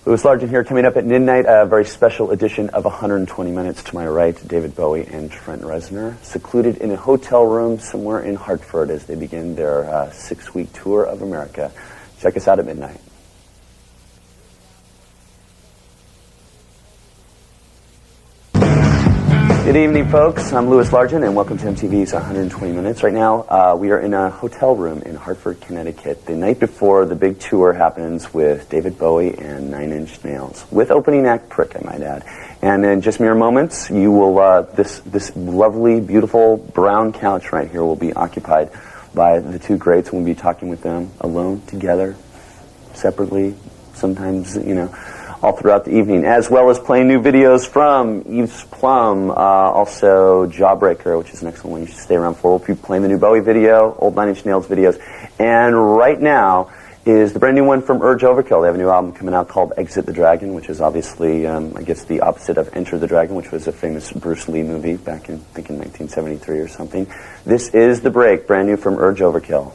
Louis Largent here, coming up at NIN night, a very special edition of 120 Minutes. To my right, David Bowie and Trent Reznor, secluded in a hotel room somewhere in Hartford as they begin their 6-week tour of America. Check us out at midnight. Good evening, folks. I'm Louis Largent, and welcome to MTV's 120 Minutes. Right now, we are in a hotel room in Hartford, Connecticut, the night before the big tour happens with David Bowie and 9 Inch Nails, with opening act Prick, I might add. And in just mere moments, you will this lovely, beautiful brown couch right here will be occupied by the two greats, and we'll be talking with them alone, together, separately, sometimes, you know, all throughout the evening, as well as playing new videos from Eve's Plum, also Jawbreaker, which is an excellent one you should stay around for. We'll be playing the new Bowie video, old 9 Inch Nails videos, and right now is the brand new one from Urge Overkill. They have a new album coming out called Exit the Dragon, which is obviously, I guess, the opposite of Enter the Dragon, which was a famous Bruce Lee movie back in, I think, in 1973 or something. This is The Break, brand new from Urge Overkill.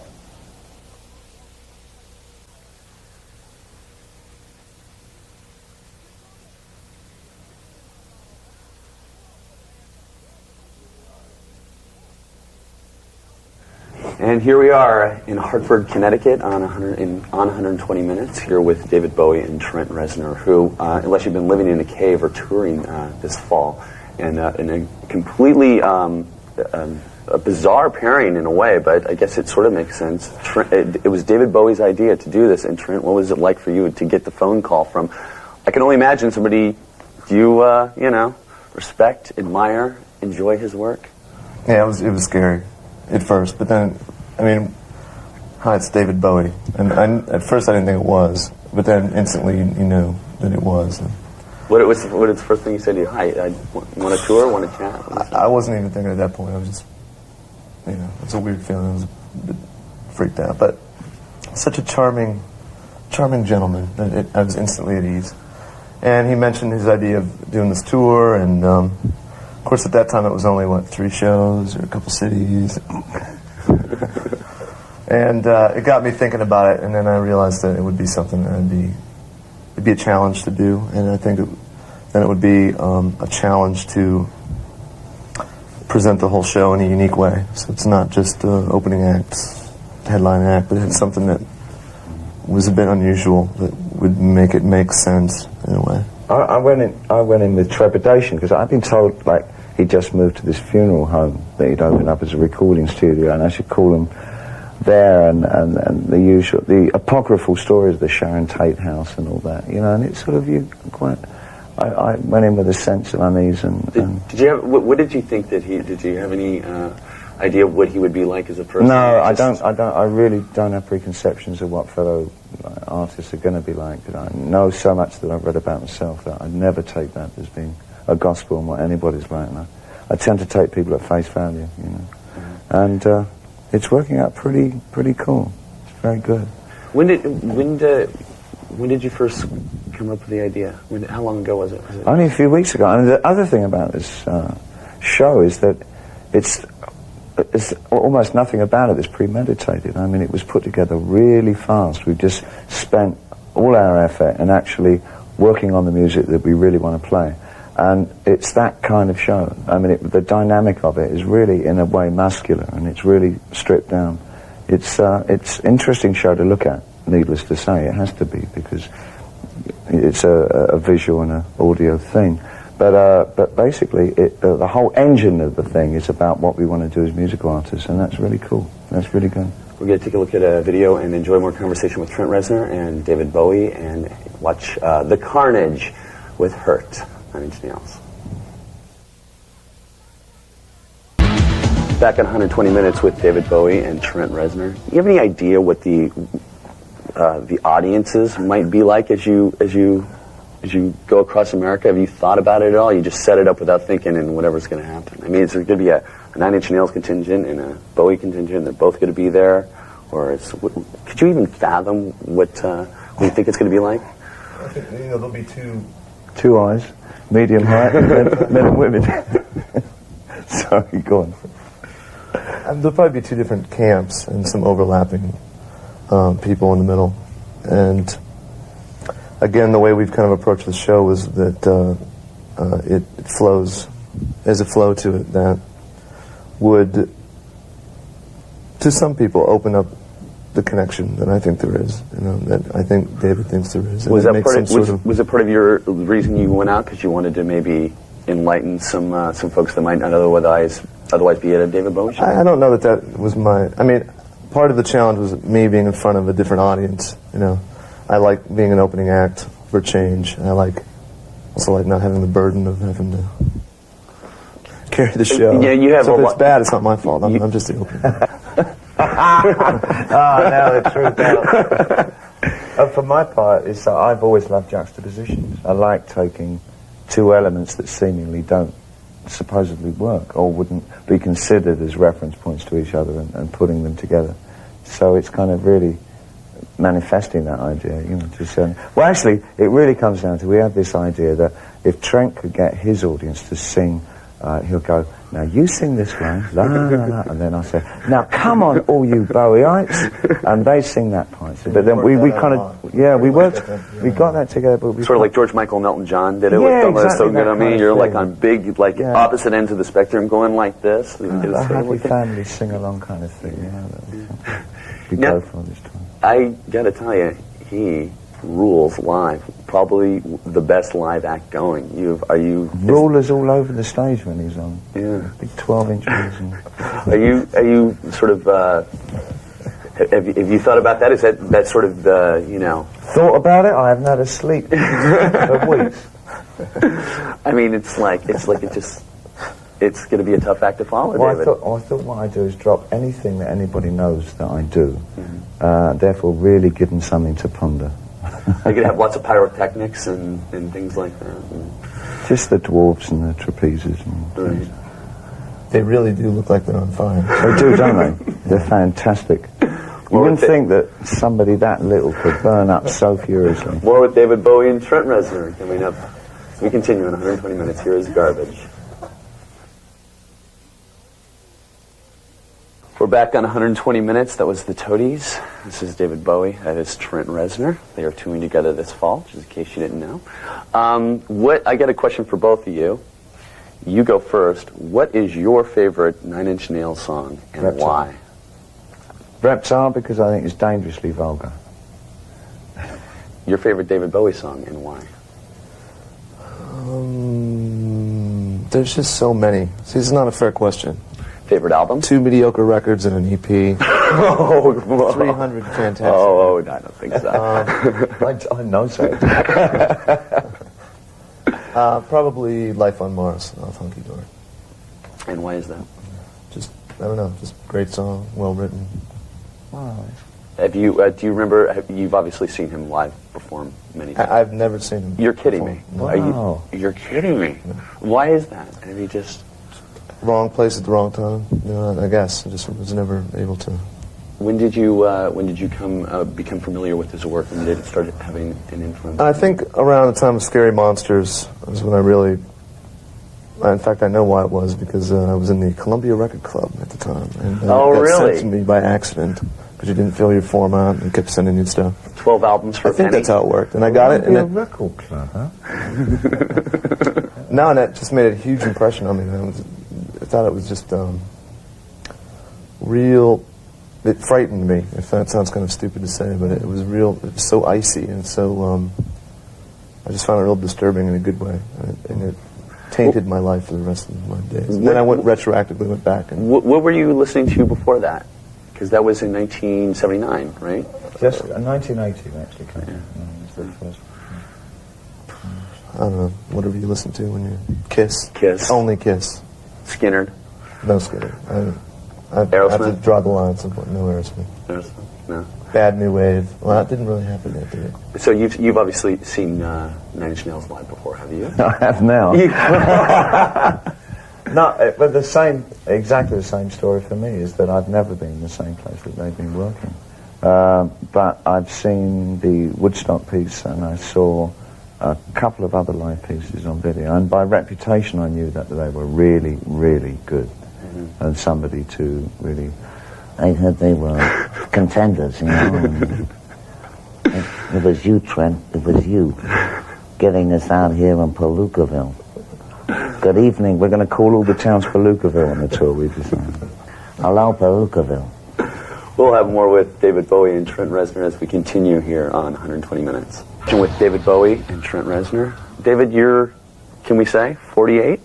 And here we are in Hartford, Connecticut on 120 Minutes, here with David Bowie and Trent Reznor, who, unless you've been living in a cave or touring this fall, and in a completely a bizarre pairing in a way, but I guess it sort of makes sense. It was David Bowie's idea to do this, and Trent, what was it like for you to get the phone call from, I can only imagine somebody you, you know, respect, admire, enjoy his work? Yeah, it was scary at first, but then, I mean, hi, it's David Bowie. And at first I didn't think it was, but then instantly you knew that it was. What was the first thing you said to you? Hi, I want a tour, want to chat? I wasn't even thinking at that point. I was just, you know, it's a weird feeling. I was a bit freaked out. But such a charming gentleman that I was instantly at ease. And he mentioned his idea of doing this tour, and of course at that time it was only, what, 3 shows or a couple cities. And it got me thinking about it, and then I realized that it would be something that it'd be a challenge to do, and I think then it would be a challenge to present the whole show in a unique way. So it's not just opening acts, headline act, but it's something that was a bit unusual that would make it make sense in a way. I went in with trepidation because I'd been told, like, he'd just moved to this funeral home that he'd opened up as a recording studio, and I should call him there, and the usual, the apocryphal stories of the Sharon Tate house and all that, you know, and it's sort of, I went in with a sense of unease and... Did you have, what did you think that did you have any idea of what he would be like as a person? No, I really don't have preconceptions of what fellow artists are going to be like, because I know so much that I've read about myself that I'd never take that as being a gospel and what anybody's like. And I tend to take people at face value, you know. Mm-hmm. And it's working out pretty cool. It's very good. When did you first come up with the idea? How long ago was it? Only a few weeks ago. And the other thing about this show is that it's almost nothing about it is premeditated. I mean, it was put together really fast. We've just spent all our effort in actually working on the music that we really want to play. And it's that kind of show. I mean, the dynamic of it is really, in a way, muscular, and it's really stripped down. It's an interesting show to look at, needless to say. It has to be, because it's a visual and an audio thing. But basically, the whole engine of the thing is about what we want to do as musical artists, and that's really cool. That's really good. We're going to take a look at a video and enjoy more conversation with Trent Reznor and David Bowie, and watch The Carnage with Hurt. 9 Inch Nails. Back on 120 Minutes with David Bowie and Trent Reznor. Do you have any idea what the audiences might be like as you go across America? Have you thought about it at all? You just set it up without thinking, and whatever's going to happen. I mean, is there going to be a 9 Inch Nails contingent and a Bowie contingent? They're both going to be there, or could you even fathom what you think it's going to be like? I think, you know, there'll be two eyes. Medium height, men and women. Sorry, go on. There'll probably be 2 different camps and some overlapping people in the middle. And again, the way we've kind of approached the show was that it flows, there's a flow to it that would, to some people, open up the connection that I think there is, that I think David thinks there is. Was that was it part of your reason you went out, because you wanted to maybe enlighten some folks that might not otherwise be at a David Bowie show? I don't know that was my, I mean, part of the challenge was me being in front of a different audience, I like being an opening act for change, and I also like not having the burden of having to carry the show. Yeah, you have so if it's bad, it's not my fault. I'm just the opening act. No, the truth. For my part, is that I've always loved juxtapositions. I like taking two elements that seemingly don't supposedly work or wouldn't be considered as reference points to each other and putting them together. So it's kind of really manifesting that idea, well, actually, it really comes down to, we have this idea that if Trent could get his audience to sing, he'll go, now you sing this line, la la la, and then I say, now come on all you Bowie'ites, and they sing that part. So, but then we kind of, we worked, we got that together, but we sort of like George Michael and Elton John did it with Don't Let Us So Good on Me. You're like on big, opposite ends of the spectrum, going like this. A happy family sing-along kind of thing, we go for this time. I gotta tell you, he rules live. Probably the best live act going. Rulers all over the stage when he's on. Yeah. Big 12 inches. And Are you sort of? Have you thought about that? Is that sort of the Thought about it? I haven't had a sleep for weeks. I mean, it's going to be a tough act to follow, well, David. I thought what I do is drop anything that anybody knows that I do. Therefore, really give them something to ponder. You're going to have lots of pyrotechnics and things like that. Just the dwarves and the trapezes. Right. They really do look like they're on fire. They do, don't they? They're fantastic. You wouldn't think that somebody that little could burn up so furiously. More with David Bowie and Trent Reznor coming up. We continue in 120 minutes. Here is Garbage. We're back on 120 minutes. That was the Toadies. This is David Bowie. That is Trent Reznor. They are touring together this fall, just in case you didn't know. I got a question for both of you. You go first. What is your favorite Nine Inch Nails song and Reptile. why? Reptile, because I think it's dangerously vulgar. Your favorite David Bowie song and why? There's just so many. See, it's not a fair question. Favorite album? 2 mediocre records and an EP. 300 fantastic. Oh, I don't think so. I know so. Probably Life on Mars off Hunky Dory. And why is that? Just, I don't know, just great song, well written. Wow. Do you remember? You've obviously seen him live perform many times. I've never seen him. You're kidding me. Wow. You're kidding me. No. Why is that? Have you just Wrong place at the wrong time. I guess I just was never able to. When did you become familiar with his work? When did it start having an influence? I think around the time of Scary Monsters was when I really. In fact, I know why it was, because I was in the Columbia Record Club at the time, and it got really? sent to me by accident because you didn't fill your form out and kept sending you stuff. 12 albums for I think a penny? that's how it worked, and I got it. And a record club, huh? No, and that just made a huge impression on me. I thought it was just real. It frightened me. If that sounds kind of stupid to say, but it was real. It was so icy and so. I just found it real disturbing in a good way, and it tainted my life for the rest of my days. And then I retroactively went back. And what were you listening to before that? Because that was in 1979, right? Just 1980 actually came out. Was the first. I don't know, whatever you listen to when you Kiss. Kiss. Only Kiss. Skinner. No Skinner. I have to draw the line. No Aerosmith. No. Bad New Wave. Well, that didn't really happen yet, did it? So you've obviously seen Nine Inch Nails live before, have you? I have now. No, but exactly the same story for me is that I've never been in the same place that they've been working. But I've seen the Woodstock piece, and I saw a couple of other live pieces on video, and by reputation I knew that they were really, really good. And somebody to really, I heard they were contenders, you know. It was you, Trent. It was you getting us out here in Palookaville. Good evening. We're going to call all the towns Palookaville on the tour we've decided. Hello, Palookaville. We'll have more with David Bowie and Trent Reznor as we continue here on 120 Minutes. And with David Bowie and Trent Reznor. David, you're, can we say, 48?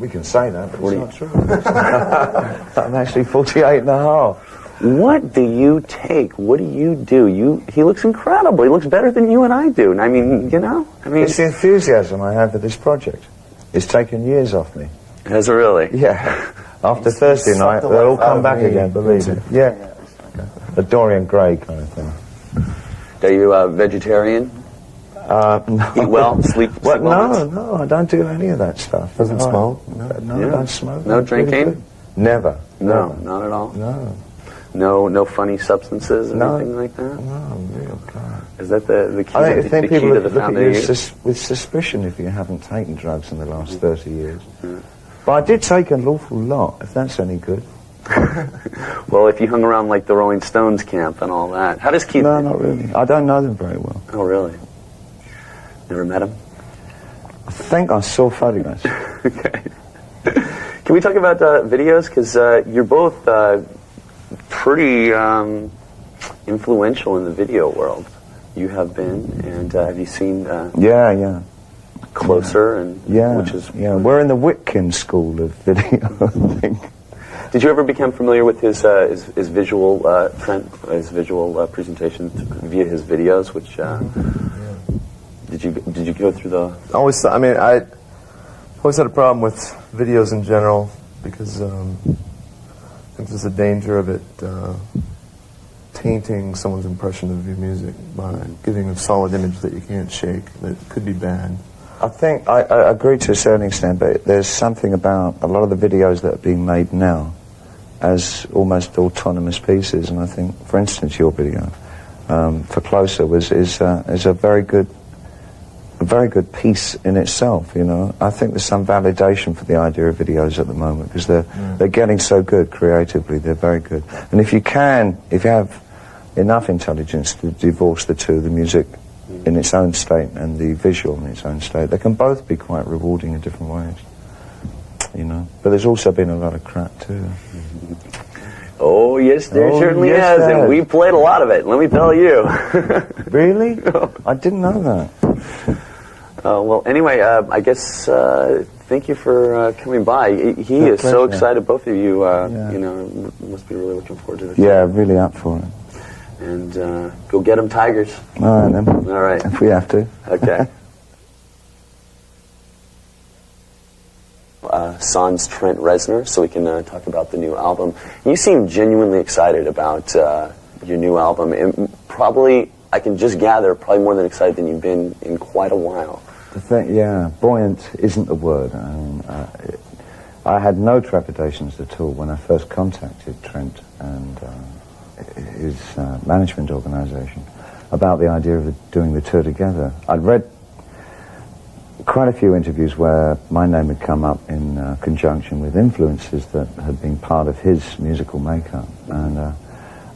We can say that, but 40. it's not true. I'm actually 48 and a half. What do you take? What do you do? He looks incredible. He looks better than you and I do. I mean, It's the enthusiasm I have for this project. It's taken years off me. Has it really? Yeah. After Thursday night, they'll all come back again, believe it. Yeah. A Dorian Gray kind of thing. Are you a vegetarian? No. Eat well? Sleep well? No, I don't do any of that stuff. Doesn't smoke? No, Yeah. I don't smoke. No I'm pretty drinking? good. Never. No, Never. not at all. No. No funny substances or No. anything like that? No, real God. Is that the key? I the think key people to the look at you foundation? with suspicion if you haven't taken drugs in the last 30 years. But I did take an awful lot, if that's any good. Well, if you hung around like the Rolling Stones camp and all that, how does Keith? No, not really. I don't know them very well. Oh, really? Never met him? I think I saw photographs. Okay. Can we talk about videos? Because you're both pretty influential in the video world. You have been, and have you seen Yeah. Closer? And which is We're in the Whitkin school of video, I think. Did you ever become familiar with his visual his visual presentation via his videos? Which did you go through the? I always had a problem with videos in general because I think there's a danger of it tainting someone's impression of your music by giving a solid image that you can't shake that could be bad. I think I agree to a certain extent, but there's something about a lot of the videos that are being made now as almost autonomous pieces, and I think, for instance, your video for Closer is a very good piece in itself. I think there's some validation for the idea of videos at the moment because they're getting so good creatively. They're very good, and if you have enough intelligence to divorce the two, the music in its own state and the visual in its own state, they can both be quite rewarding in different ways. But there's also been a lot of crap too. Oh yes, there certainly yes, has, and we played a lot of it. Let me tell you. Really? I didn't know that. Well, anyway, I guess thank you for coming by. He is so excited. Both of you, must be really looking forward to this. Yeah, really up for it. And go get them, Tigers. All right, then. All right. If we have to. Okay. Sans Trent Reznor, so we can talk about the new album. You seem genuinely excited about your new album, and probably, I can just gather, probably more than excited than you've been in quite a while. Buoyant isn't the word. I had no trepidations at all when I first contacted Trent and his management organisation about the idea of doing the tour together. I'd read quite a few interviews where my name had come up in conjunction with influences that had been part of his musical makeup, and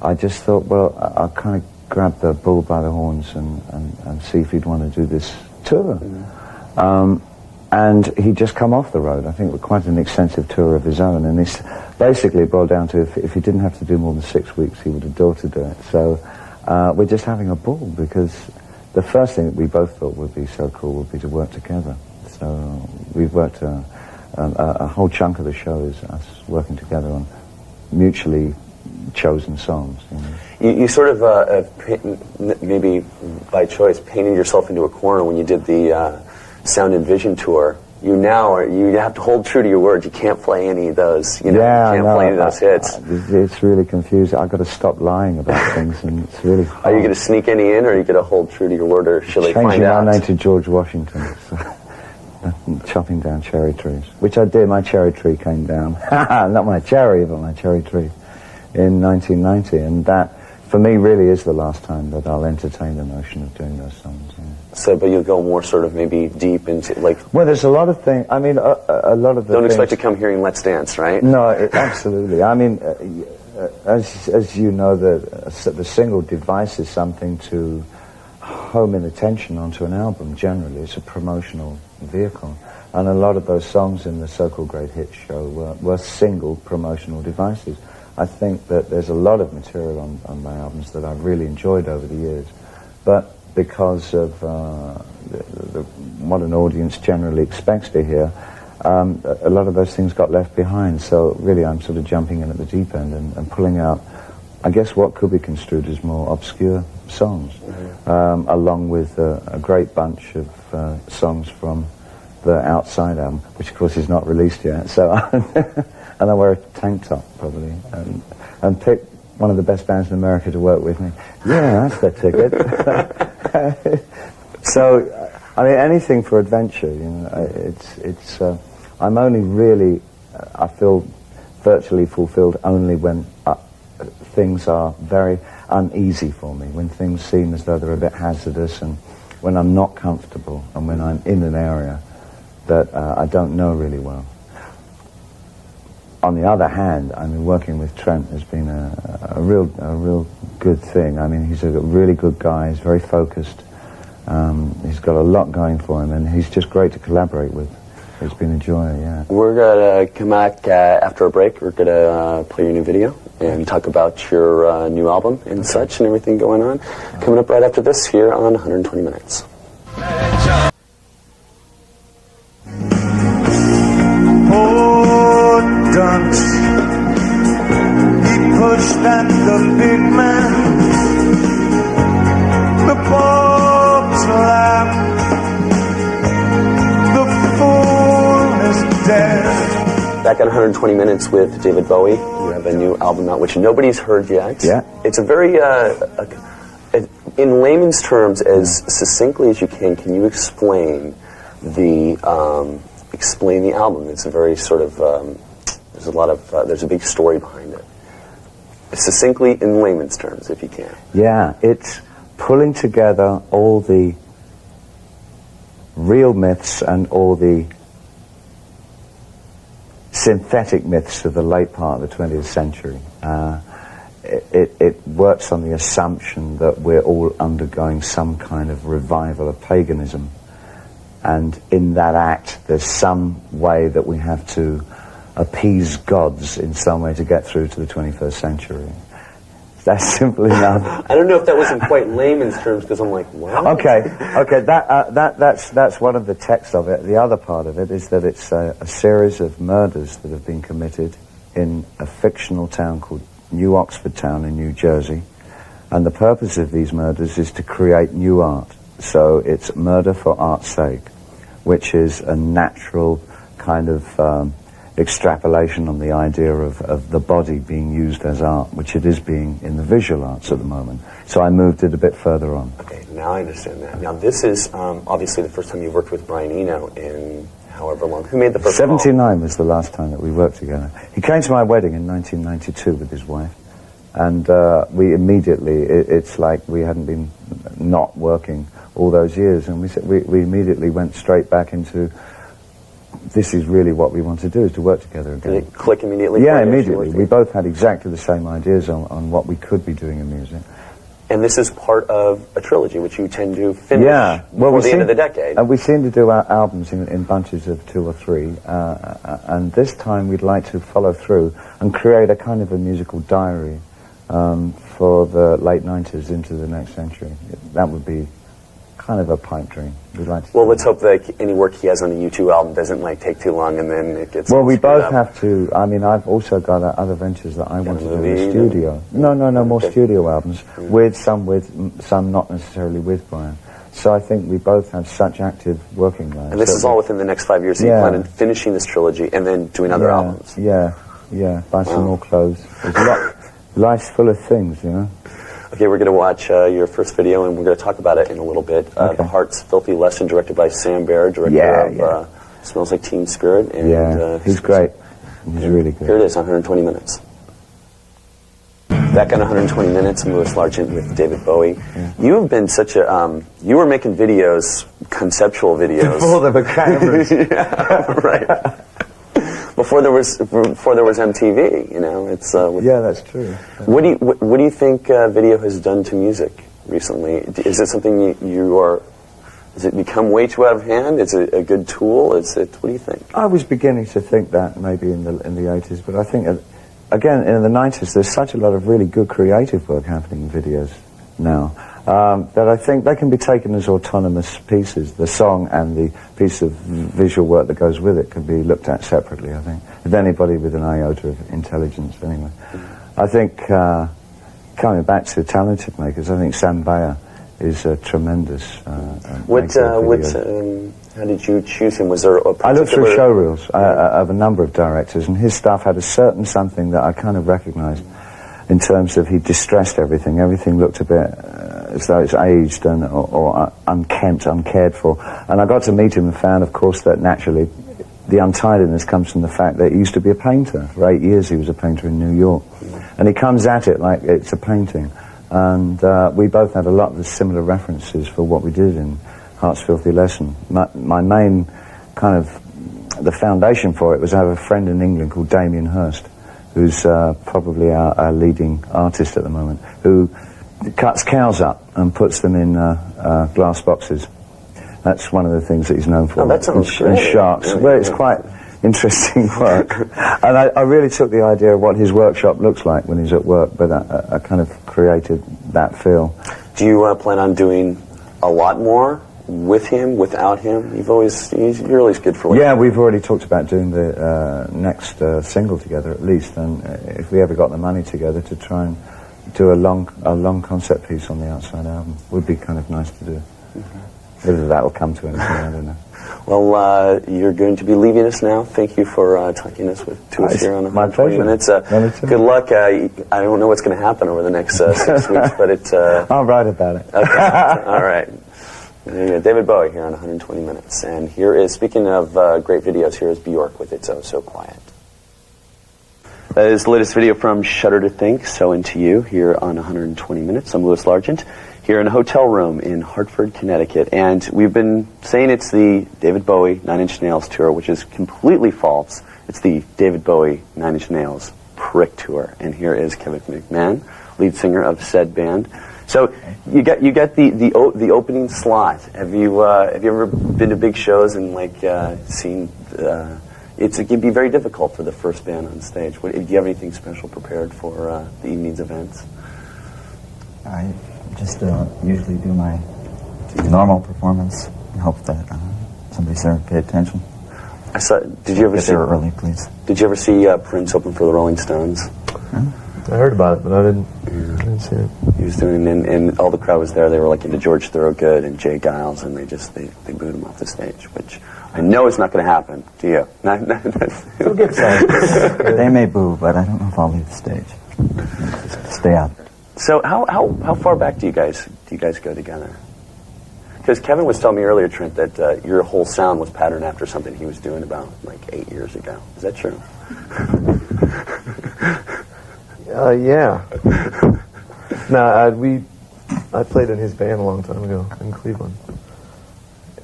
I just thought, well, I'll kind of grab the bull by the horns and see if he'd want to do this tour. And he'd just come off the road, I think, with quite an extensive tour of his own, and this basically boiled down to if he didn't have to do more than 6 weeks, he would adore to do it. So we're just having a ball, because the first thing that we both thought would be so cool would be to work together. So we've worked a whole chunk of the show is us working together on mutually chosen songs. You sort of, maybe by choice, painted yourself into a corner when you did the Sound and Vision tour. You have to hold true to your words. You can't play any of those. You can't play any of those hits. It's really confusing. I've got to stop lying about things, and it's really hard. Are you going to sneak any in, or are you going to hold true to your word, or shall they find out? Changing my name to George Washington. Chopping down cherry trees, which I did. My cherry tree came down. Not my cherry, but my cherry tree in 1990, and that, for me, really is the last time that I'll entertain the notion of doing those songs. Yeah. So, but you'll go more sort of maybe deep into, like... Well, there's a lot of things, I mean, a lot of the Don't things, expect to come hearing Let's Dance, right? No, absolutely. I mean, as you know, the single device is something to homing attention onto an album generally. It's a promotional vehicle. And a lot of those songs in the so-called Great Hits show were single promotional devices. I think that there's a lot of material on my albums that I've really enjoyed over the years. But because of what an audience generally expects to hear, a lot of those things got left behind. So really I'm sort of jumping in at the deep end and pulling out, I guess, what could be construed as more obscure songs, along with a great bunch of songs from the Outside album, which of course is not released yet. So, and I wear a tank top probably, and pick one of the best bands in America to work with me. Yeah, that's the ticket. So, I mean, anything for adventure. You know, it's. I'm only really, I feel virtually fulfilled only when things are very uneasy for me, when things seem as though they're a bit hazardous, and when I'm not comfortable, and when I'm in an area that I don't know really well. On the other hand, I mean, working with Trent has been a real good thing. I mean, he's a really good guy. He's very focused. He's got a lot going for him, and he's just great to collaborate with. It's been a joy, yeah. We're gonna come back after a break. We're gonna play your new video and talk about your new album and such and everything going on. Coming up right after this here on 120 Minutes. Dunce, he pushed at the big man, the Pope's lamp, the fool is dead. Back at 120 Minutes with David Bowie. You have a new album out which nobody's heard yet. Yeah. It's a very, in layman's terms, as succinctly as you can you explain the album? It's a very sort of, there's a big story behind it. Succinctly, in layman's terms, if you can. Yeah, it's pulling together all the real myths and all the synthetic myths of the late part of the 20th century. It works on the assumption that we're all undergoing some kind of revival of paganism. And in that act, there's some way that we have to appease gods in some way to get through to the 21st century. That's simple enough. I don't know if that was in quite layman's terms, because I'm like, what? Okay, that's one of the texts of it. The other part of it is that it's a series of murders that have been committed in a fictional town called New Oxford Town in New Jersey. And the purpose of these murders is to create new art. So it's murder for art's sake, which is a natural kind of extrapolation on the idea of the body being used as art, which it is being in the visual arts at the moment. So I moved it a bit further on. Okay, now I understand that. Now this is obviously the first time you worked with Brian Eno in however long. Who made the first 79 was the last time that we worked together. He came to my wedding in 1992 with his wife. And we immediately, it's like we hadn't been not working all those years, and we immediately went straight back into, this is really what we want to do, is to work together again. Did it click immediately? Yeah, immediately. We both had exactly the same ideas on what we could be doing in music. And this is part of a trilogy, which you tend to finish before the end of the decade. And we seem to do our albums in bunches of 2 or 3, and this time we'd like to follow through and create a kind of a musical diary for the late 90s into the next century. That would be kind of a pipe dream. We'd like to. Well, let's hope that any work he has on the U2 album doesn't take too long, and then it gets. Well, we both have to. I mean, I've also got other ventures that I want to do in the studio. No, more studio albums with some not necessarily with Brian. So I think we both have such active working lives. And this is all within the next 5 years. So you plan on finishing this trilogy and then doing other albums. Yeah. Buy some more clothes. There's a lot. Life's full of things, you know. Okay, we're going to watch your first video, and we're going to talk about it in a little bit. The Heart's Filthy Lesson, directed by Sam Baer, director of Smells Like Teen Spirit. And, he's great. He's really good. Here it is, 120 Minutes. Back on 120 Minutes, I'm Louis Largent with David Bowie. Yeah. You have been such a, you were making videos, conceptual videos. Before there were cameras. Yeah, right. Before there was MTV, you know, it's. Yeah, that's true. What do you think video has done to music recently. Is it something you are? Has it become way too out of hand? Is it a good tool? Is it? What do you think? I was beginning to think that maybe in the 80s, but I think again in the 90s there's such a lot of really good creative work happening in videos now that I think they can be taken as autonomous pieces. The song and the piece of visual work that goes with it can be looked at separately. I think with anybody with an iota of intelligence, anyway. I think coming back to talented makers, I think Sam Bayer is a tremendous. How did you choose him? Was there a particular... I looked through show reels of a number of directors, and his stuff had a certain something that I kind of recognised in terms of he distressed everything. Everything looked a bit as though it's aged and or unkempt, uncared for. And I got to meet him and found, of course, that naturally the untidiness comes from the fact that he used to be a painter. For 8 years he was a painter in New York. And he comes at it like it's a painting. And we both had a lot of similar references for what we did in Heart's Filthy Lesson. My main kind of, the foundation for it was I have a friend in England called Damien Hirst, who's probably our leading artist at the moment, who cuts cows up and puts them in glass boxes. That's one of the things that he's known for. Oh, that sounds and sharks. Yeah, well, it's quite interesting work. And I really took the idea of what his workshop looks like when he's at work, but I kind of created that feel. Do you plan on doing a lot more with him, without him? You're always good for what Yeah, we've already talked about doing the next single together at least, and if we ever got the money together to try and do a long concept piece on the outside album, would be kind of nice to do. Whether that'll come to anything, I don't know. Well, you're going to be leaving us now. Thank you for talking to us here on 120 Minutes. Good luck. I don't know what's going to happen over the next 6 weeks, but it's... I'll write about it. Okay. All right. There you go. David Bowie here on 120 Minutes. And here is, speaking of great videos, here is Bjork with It's Oh So Quiet. That is the latest video from Shudder to Think, So Into You, here on 120 Minutes. I'm Louis Largent, here in a hotel room in Hartford, Connecticut. And we've been saying it's the David Bowie 9 Inch Nails tour, which is completely false. It's the David Bowie 9 Inch Nails Prick Tour. And here is Kevin McMahon, lead singer of said band. So you get the opening slot. Have you ever been to big shows and seen? It can be very difficult for the first band on stage. Do you have anything special prepared for the evening's events? I just usually do my normal performance and hope that somebody's there to pay attention. I saw. Did you ever get see? there early, please. Did you ever see Prince open for the Rolling Stones? Huh? I heard about it, but I didn't see it. He was doing, and all the crowd was there. They were like into George Thorogood and Jay Giles, and they booed him off the stage, which I know is not going to happen to you. It'll get sad. They may boo, but I don't know if I'll leave the stage. Just stay out. So how far back do you guys go together? Because Kevin was telling me earlier, Trent, that your whole sound was patterned after something he was doing about 8 years ago. Is that true? Yeah. No, I played in his band a long time ago in Cleveland,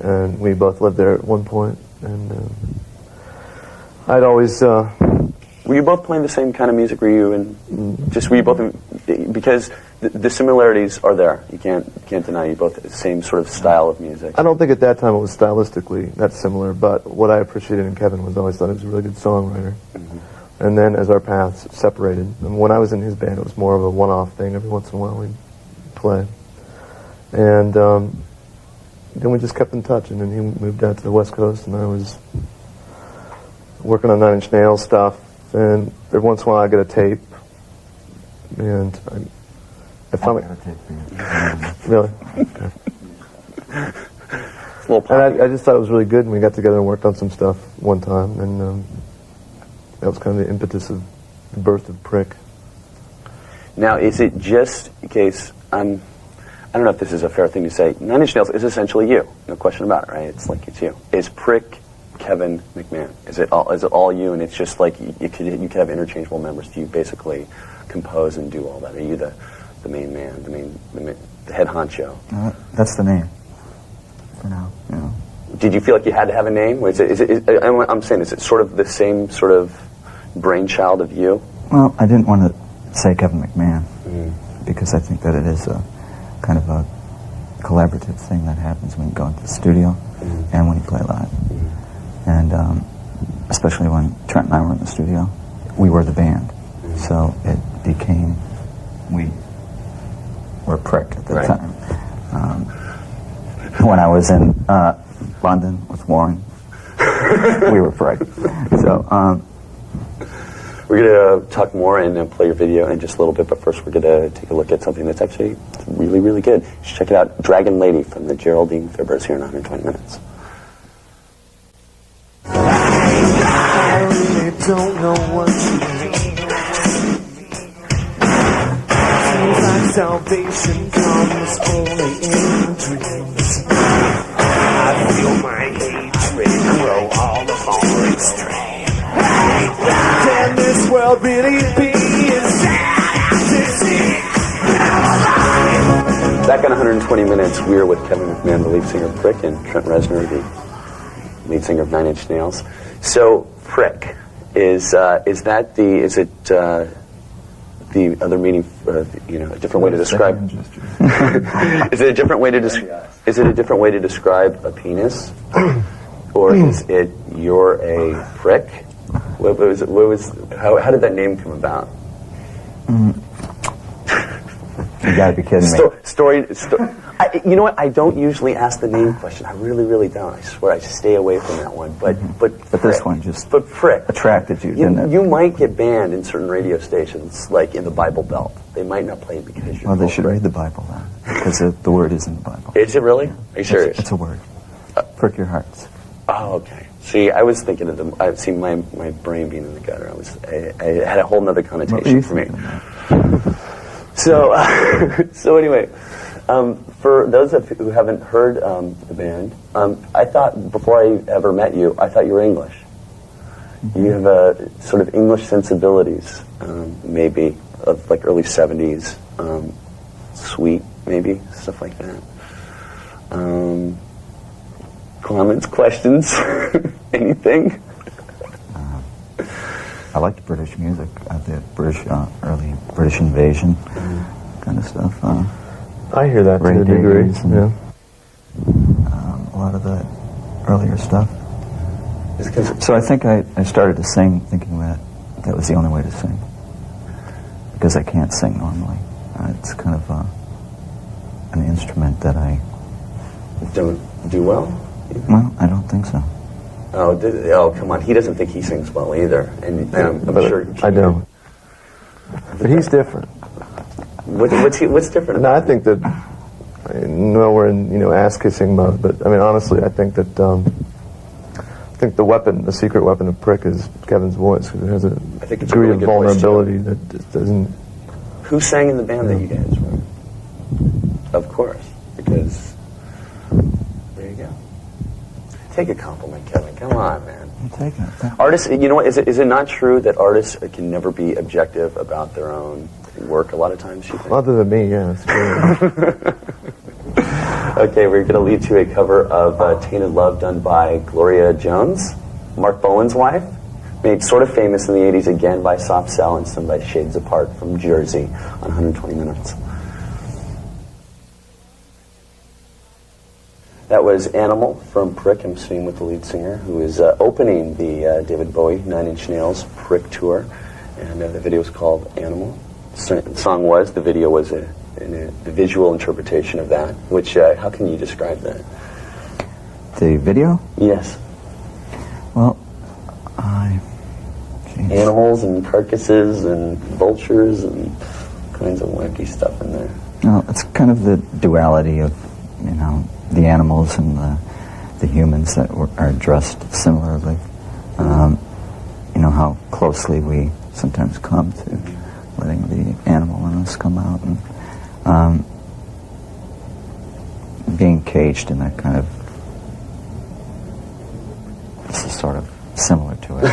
and we both lived there at one point. And I'd always. Were you both playing the same kind of music? Were you both because the similarities are there. You can't deny you both the same sort of style of music. I don't think at that time it was stylistically that similar, but what I appreciated in Kevin was I always thought he was a really good songwriter. Mm-hmm. And then as our paths separated, and when I was in his band, it was more of a one-off thing. Every once in a while we'd play. And then we just kept in touch, and then he moved out to the West Coast, and I was working on 9 Inch Nails stuff, and every once in a while I get a tape, and I finally... got a tape for you. Really? Okay. And I just thought it was really good, and we got together and worked on some stuff one time, and that was kind of the impetus of the birth of Prick. Now, is it just in case I don't know if this is a fair thing to say. 9 Inch Nails is essentially you, no question about it, right? It's you. Is Prick Kevin McMahon? Is it all you? And it's just like you could have interchangeable members. Do you basically compose and do all that? Are you the main man, the head honcho? That's the name for now. Yeah. Did you feel like you had to have a name? I'm saying, is it sort of the same sort of brainchild of you? Well, I didn't want to say Kevin McMahon because I think that it is kind kind of a collaborative thing that happens when you go into the studio and when you play live. And especially when Trent and I were in the studio, we were the band. So it became, we were Prick at the time. When I was in London with Warren, we were Prick. So we're going to talk more and play your video in just a little bit, but first we're going to take a look at something that's actually really, really good. Just check it out. Dragon Lady from the Geraldine Fibbers here in 120 minutes. I really don't know what to do. Seems like salvation comes only in dreams. I feel my hatred grow all the more extreme. Can this world really be as sad as it seems? Back on 120 minutes, we're with Kevin McMahon, the lead singer of Prick, and Trent Reznor, the lead singer of 9 Inch Nails. So, Prick, is it the other meaning, a different way to describe? Is it a different way to describe a penis, or is it you're a prick? How did that name come about? you gotta be kidding me. You know what? I don't usually ask the name question. I really, really don't. I swear, I stay away from that one. But this one just Prick attracted you, didn't it? You might get banned in certain radio stations, like in the Bible Belt. They might not play it because you're. Well, they should read the Bible then, because the word is in the Bible. Is it really? Are you serious? It's a word. Prick your hearts. Oh, okay. See, I was thinking of I've seen my brain being in the gutter. I had a whole nother connotation for me. So anyway, for those of you who haven't heard the band, I thought before I ever met you, I thought you were English. You have a sort of English sensibilities, maybe of like early '70s, sweet, maybe stuff like that. Comments, questions, anything? I liked British music, the British early British invasion kind of stuff. I hear that to a degree. Yeah. A lot of the earlier stuff. So I think I started to sing thinking that was the only way to sing, because I can't sing normally. It's kind of an instrument that I don't do well. Well, I don't think so. Oh, come on. He doesn't think he sings well either. And I'm sure... I don't. But he's different. What's different? No, I think that... we're in, ass-kissing mode, but, honestly, I think that... the secret weapon of Prick is Kevin's voice, because it has a degree of vulnerability that just doesn't... Who sang in the band that you guys were? Of course, because... There you go. Take a compliment, Kevin. Come on, man. I'm taking it. Artists, you know what? Is it not true that artists can never be objective about their own work a lot of times, you think? Other than me, yeah. It's true. Okay, we're going to lead to a cover of Tainted Love done by Gloria Jones, Mark Bolan's wife, made sort of famous in the 80s again by Soft Cell and sung by Shades Apart from Jersey on 120 Minutes. That was Animal from Prick. I'm sitting with the lead singer who is opening the David Bowie 9 Inch Nails Prick tour. And the video is called Animal. The song was, the video was a visual interpretation of that. Which, how can you describe that? The video? Yes. Well, animals and carcasses and vultures and kinds of wacky stuff in there. No, it's kind of the duality of, the animals and the humans that are dressed similarly. How closely we sometimes come to letting the animal in us come out, and being caged in that kind of, this is sort of similar to it.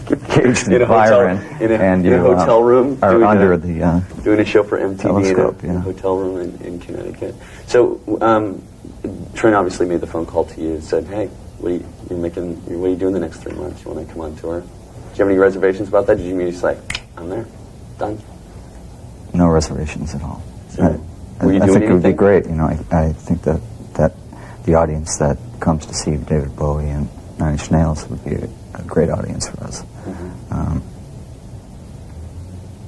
You're caged in fire and in a hotel room are under the doing a show for MTV telescope, in a hotel room in Connecticut. So Trent obviously made the phone call to you and said, "Hey, what are you doing the next 3 months? You want to come on tour?" Do you have any reservations about that? Did you immediately say, "I'm there, done"? No reservations at all. So, Were you I doing think it would be anything? great. You know, I think that the audience that comes to see David Bowie and Nine Inch Nails would be a great audience for us.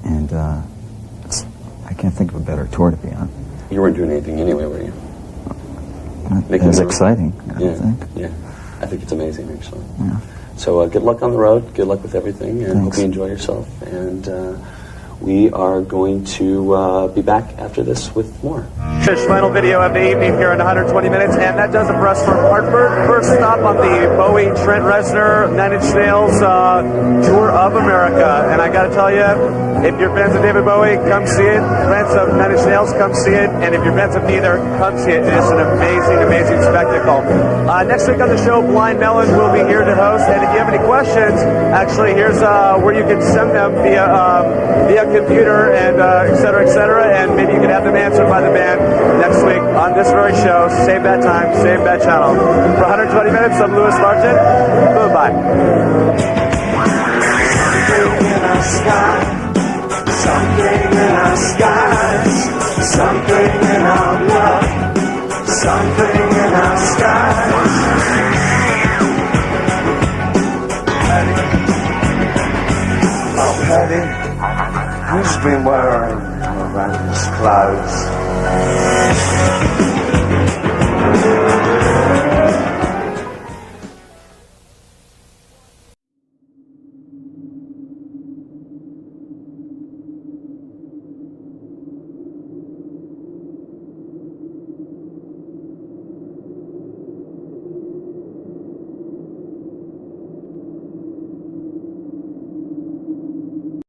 And I can't think of a better tour to be on. You weren't doing anything anyway, were you? It was exciting, I Yeah, think. yeah. I think it's amazing, actually. Yeah. So good luck on the road. Good luck with everything, and hope Thanks. you enjoy yourself. And we are going to be back after this with more. Final video of the evening here in 120 minutes, and that does it for us from Hartford. First stop on the Bowie, Trent Reznor, Nine Inch Nails tour of America. And I got to tell you, if you're fans of David Bowie, come see it. Fans of Nine Inch Nails, come see it. And if you're fans of neither, come see it. It is an amazing, amazing spectacle. Next week on the show, Blind Melon will be here to host. And if you have any questions, actually, here's where you can send them via computer and et cetera, and maybe you can have them answered by the band next week on this very show. Save that time, save that channel. For 120 minutes, I'm Louis Larson. Goodbye. Something in our skies, something in our love, something in our skies. Oh, Patty, who's been wearing horrendous clothes?